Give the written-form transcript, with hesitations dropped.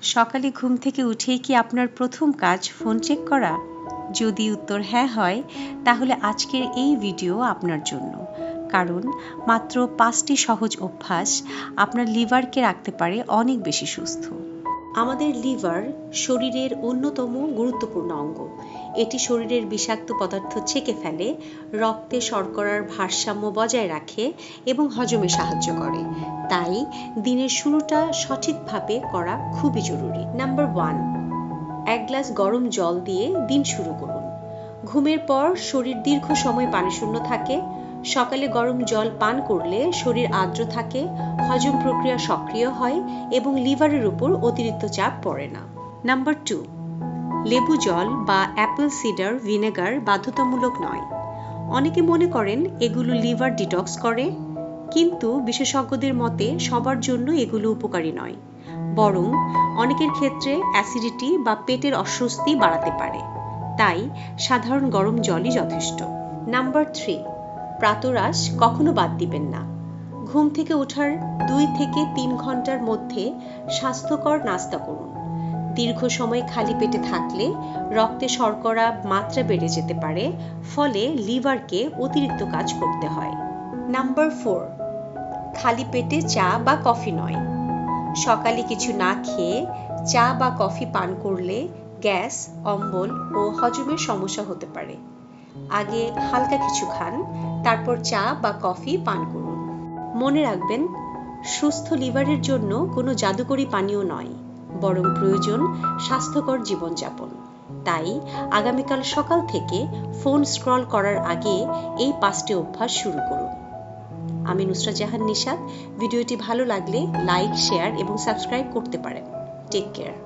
সকালে ঘুম থেকে উঠেই কি আপনার প্রথম কাজ ফোন চেক করা? যদি উত্তর হ্যাঁ হয়, তাহলে আজকের এই ভিডিও আপনার জন্য। কারণ মাত্র 5টি সহজ অভ্যাস আপনার লিভারকে রাখতে পারে অনেক বেশি সুস্থ। আমাদের লিভার শরীরের অন্যতম গুরুত্বপূর্ণ অঙ্গ। এটি শরীরের বিষাক্ত পদার্থ ছেঁকে ফেলে, রক্তে শর্করার ভারসাম্য বজায় রাখে এবং হজমে সাহায্য করে। তাই দিনের শুরুটা সঠিকভাবে করা খুবই জরুরি। নাম্বার 1, 1 গ্লাস গরম জল দিয়ে দিন শুরু করুন। ঘুমের পর শরীর দীর্ঘ সময় পানিশূন্য থাকে। সকালে গরম জল পান করলে শরীর আর্দ্র থাকে, হজম প্রক্রিয়া সক্রিয় হয় এবং লিভারের উপর অতিরিক্ত চাপ পড়ে না। নাম্বার 2, লেবু জল বা অ্যাপেল সিডার ভিনেগার বাধ্যতামূলক নয়। অনেকে মনে করেন এগুলো লিভার ডিটক্স করে, কিন্তু বিশেষজ্ঞদের মতে সবার জন্য এগুলো উপকারী নয়, বরং অনেকের ক্ষেত্রে অ্যাসিডিটি বা পেটের অস্বস্তি বাড়াতে পারে। তাই সাধারণ গরম জলই যথেষ্ট। নাম্বার 3, প্রাতরাশ কখনো বাদ দিবেন না। ঘুম থেকে ওঠার 2 থেকে 3 ঘন্টার মধ্যে স্বাস্থ্যকর নাস্তা করুন। দীর্ঘ সময় খালি পেটে থাকলে রক্তে শর্করা মাত্রা বেড়ে যেতে পারে, ফলে লিভারকে অতিরিক্ত কাজ করতে হয়। নাম্বার 4, খালি পেটে চা বা কফি নয়। সকালে কিছু না খেয়ে চা বা কফি পান করলে গ্যাস, অম্বল ও হজমের সমস্যা হতে পারে। আগে হালকা কিছু খান, তারপর চা বা কফি পান করুন। মনে রাখবেন, সুস্থ লিভারের জন্য কোনো জাদুকরি পানীয় নয়, বরং প্রয়োজন স্বাস্থ্যকর জীবনযাপন। তাই আগামীকাল সকাল থেকে ফোন স্ক্রল করার আগে এই 5টি অভ্যাস শুরু করুন। আমি নুসরাত জাহান নিশাত। ভিডিওটি ভালো লাগলে লাইক, শেয়ার এবং সাবস্ক্রাইব করতে পারেন। Take care.